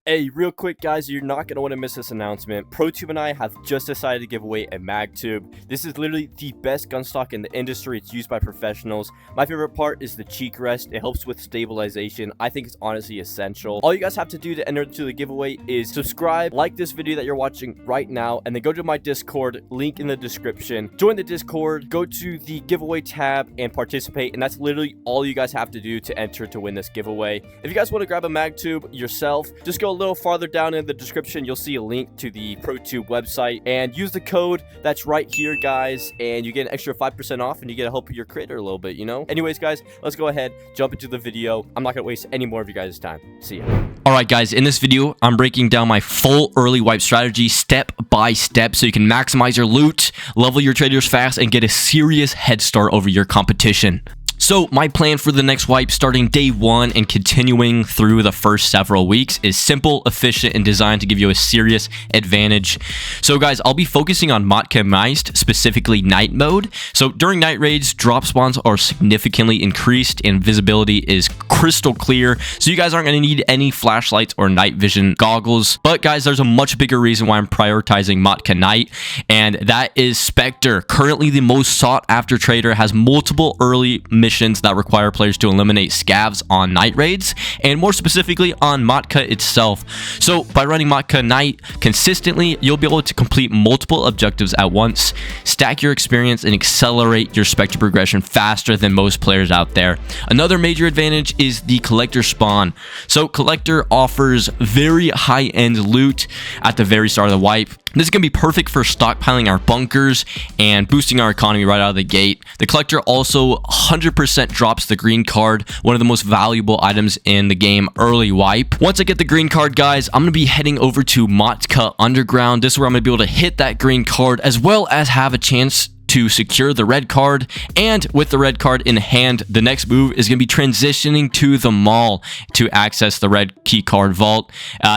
Hey, real quick guys, you're not going to want to miss this announcement. ProTube and I have just decided to give away a mag tube. This is literally the best gun stock in the industry. It's used by professionals. My favorite part is the cheek rest. It helps with stabilization. I think it's honestly essential. All you guys have to do to enter into the giveaway is subscribe, like this video that you're watching right now, and then go to my Discord, link in the description. Join the Discord, go to the giveaway tab and participate, and that's literally all you guys have to do to enter to win this giveaway. If you guys want to grab a mag tube yourself, just go a little farther down in the description. You'll see a link to the ProTube website and use the code that's right here, guys, and you get an extra 5% off and you get to help your creator a little bit, you know. Anyways guys, let's go ahead, jump into the video. I'm not gonna waste any more of you guys' time. See ya. Alright guys, in this video I'm breaking down my full early wipe strategy step by step so you can maximize your loot, level your traders fast, and get a serious head start over your competition. So my plan for the next wipe starting day 1 and continuing through the first several weeks is simple, efficient, and designed to give you a serious advantage. So guys, I'll be focusing on Matka Night, specifically night mode. So during night raids, drop spawns are significantly increased and visibility is crystal clear. So you guys aren't going to need any flashlights or night vision goggles. But guys, there's a much bigger reason why I'm prioritizing Matka Night, and that is Spectre. Currently the most sought after trader, has multiple early missions that require players to eliminate scavs on night raids, and more specifically on Matka itself. So by running Matka Night consistently, you'll be able to complete multiple objectives at once, stack your experience, and accelerate your Spectre progression faster than most players out there. Another major advantage is the collector spawn. So collector offers very high-end loot at the very start of the wipe. This is going to be perfect for stockpiling our bunkers and boosting our economy right out of the gate. The collector also 100% drops the green card, one of the most valuable items in the game early wipe. Once I get the green card, guys, I'm going to be heading over to Makta Underground. This is where I'm going to be able to hit that green card as well as have a chance to secure the red card. And with the red card in hand, the next move is going to be transitioning to the mall to access the red key card vault.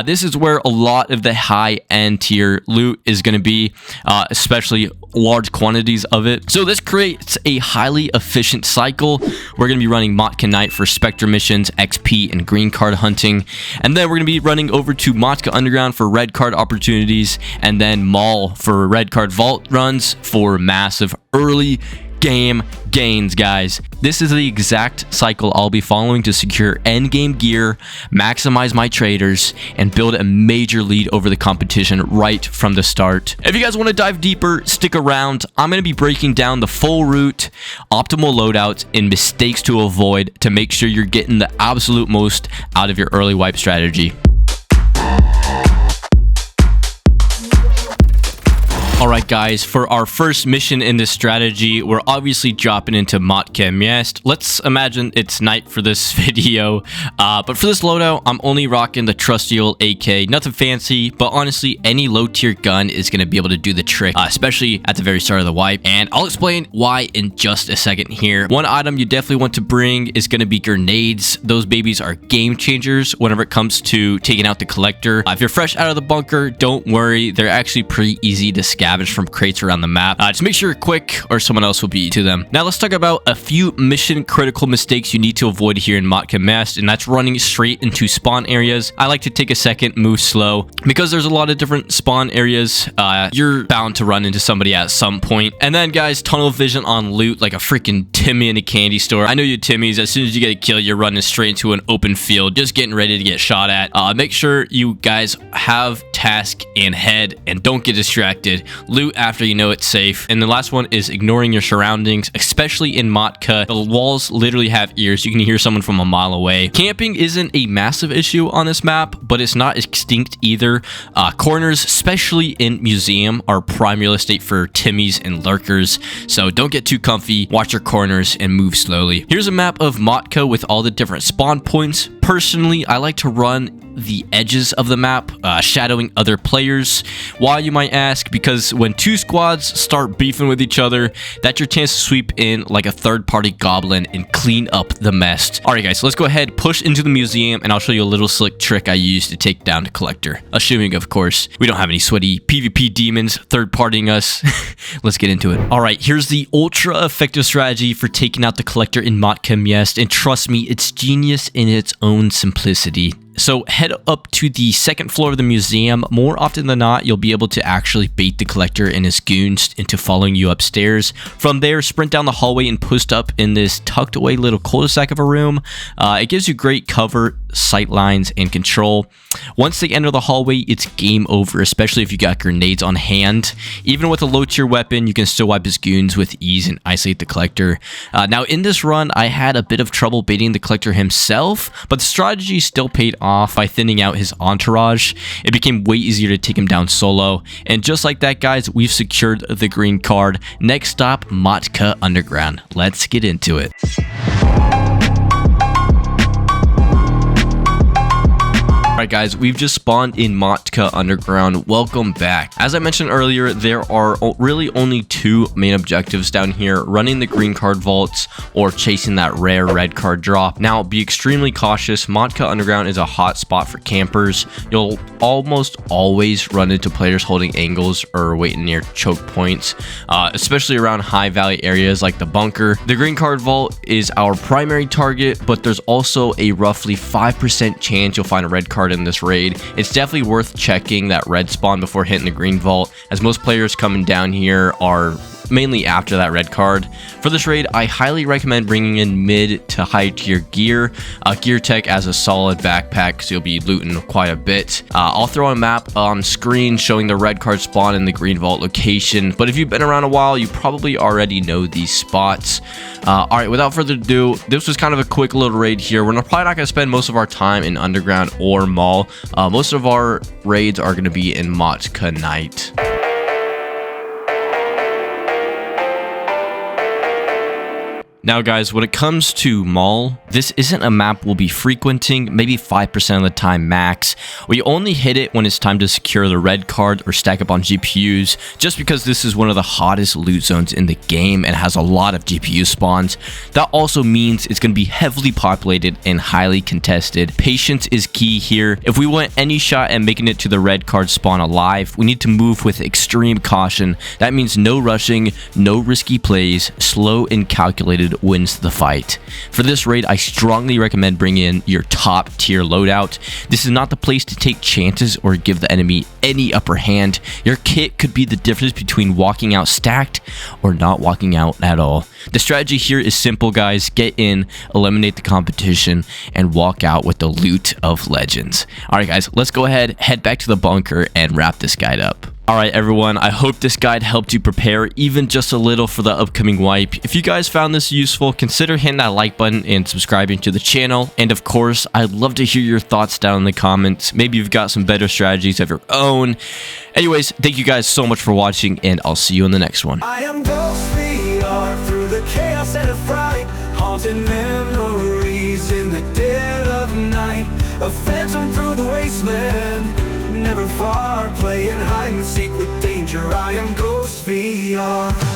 This is where a lot of the high-end tier loot is going to be, especially large quantities of it. So this creates a highly efficient cycle. We're going to be running Matka Night for Spectre missions, XP, and green card hunting. And then we're going to be running over to Matka Underground for red card opportunities, and then Mall for red card vault runs for massive early game gains, guys. This is the exact cycle I'll be following to secure endgame gear, maximize my traders, and build a major lead over the competition right from the start. If you guys want to dive deeper, stick around. I'm going to be breaking down the full route, optimal loadouts, and mistakes to avoid to make sure you're getting the absolute most out of your early wipe strategy. Alright guys, for our first mission in this strategy, we're obviously dropping into Matka Night. Let's imagine it's night for this video, but for this loadout, I'm only rocking the trusty old AK. Nothing fancy, but honestly, any low tier gun is going to be able to do the trick, especially at the very start of the wipe, and I'll explain why in just a second here. One item you definitely want to bring is going to be grenades. Those babies are game changers whenever it comes to taking out the collector. If you're fresh out of the bunker, don't worry, they're actually pretty easy to scavenge from crates around the map. Just make sure you're quick or someone else will beat to them. Now let's talk about a few mission critical mistakes you need to avoid here in Matka Night, and that's running straight into spawn areas. I like to take a second, move slow, because there's a lot of different spawn areas. You're bound to run into somebody at some point. And then guys, tunnel vision on loot like a freaking Timmy in a candy store. I know you Timmys, as soon as you get a kill, you're running straight into an open field, just getting ready to get shot at. Make sure you guys have task in head and don't get distracted. Loot after you know it's safe. And the last one is ignoring your surroundings, especially in Matka. The walls literally have ears. You can hear someone from a mile away. Camping isn't a massive issue on this map, but it's not extinct either. Corners, especially in museum, are prime real estate for Timmies and lurkers. So don't get too comfy, watch your corners, and move slowly. Here's a map of Matka with all the different spawn points. Personally, I like to run the edges of the map, shadowing other players. Why, you might ask? Because when two squads start beefing with each other, that's your chance to sweep in like a third-party goblin and clean up the mess. Alright guys, so let's go ahead, push into the museum, and I'll show you a little slick trick I use to take down the collector. Assuming, of course, we don't have any sweaty PvP demons third-partying us. Let's get into it. Alright, here's the ultra-effective strategy for taking out the collector in Matka Night, and trust me, it's genius in its own simplicity. So head up to the second floor of the museum. More often than not, you'll be able to actually bait the collector and his goons into following you upstairs. From there, sprint down the hallway and post up in this tucked away little cul-de-sac of a room. It gives you great cover, sight lines, and control. Once they enter the hallway, it's game over, especially if you got grenades on hand. Even with a low tier weapon, you can still wipe his goons with ease and isolate the collector. Now in this run, I had a bit of trouble baiting the collector himself, but the strategy still paid off by thinning out his entourage. It became way easier to take him down solo. And just like that, guys, we've secured the green card. Next stop, Matka Underground. Let's get into it. Alright guys, we've just spawned in Matka Underground. Welcome back. As I mentioned earlier, there are really only two main objectives down here: running the green card vaults or chasing that rare red card drop. Now, be extremely cautious. Matka Underground is a hot spot for campers. You'll almost always run into players holding angles or waiting near choke points, especially around high value areas like the bunker. The green card vault is our primary target, but there's also a roughly 5% chance you'll find a red card in this raid. It's definitely worth checking that red spawn before hitting the green vault, as most players coming down here are mainly after that red card. For this raid, I highly recommend bringing in mid to high tier gear. Gear tech as a solid backpack, because you'll be looting quite a bit. I'll throw a map on screen showing the red card spawn in the green vault location, but if you've been around a while, you probably already know these spots. Alright, without further ado, this was kind of a quick little raid here. We're probably not going to spend most of our time in Underground or Mall. Most of our raids are going to be in Matka Night. Now guys, when it comes to Mall, this isn't a map we'll be frequenting, maybe 5% of the time max. We only hit it when it's time to secure the red card or stack up on GPUs, just because this is one of the hottest loot zones in the game and has a lot of GPU spawns. That also means it's going to be heavily populated and highly contested. Patience is key here. If we want any shot at making it to the red card spawn alive, we need to move with extreme caution. That means no rushing, no risky plays, slow and calculated wins the fight. For this raid, I strongly recommend bringing in your top tier loadout. This is not the place to take chances or give the enemy any upper hand. Your kit could be the difference between walking out stacked or not walking out at all. The strategy here is simple, guys. Get in, eliminate the competition, and walk out with the loot of legends. Alright guys, let's go ahead, head back to the bunker, and wrap this guide up. Alright everyone, I hope this guide helped you prepare even just a little for the upcoming wipe. If you guys found this useful, consider hitting that like button and subscribing to the channel. And of course, I'd love to hear your thoughts down in the comments. Maybe you've got some better strategies of your own. Anyways, thank you guys so much for watching, and I'll see you in the next one. I am GhostVR, through the chaos and a fright, haunting memories in the dead of night. A phantom through the wasteland, never far, playing hide and seek with danger. I am GhostVR.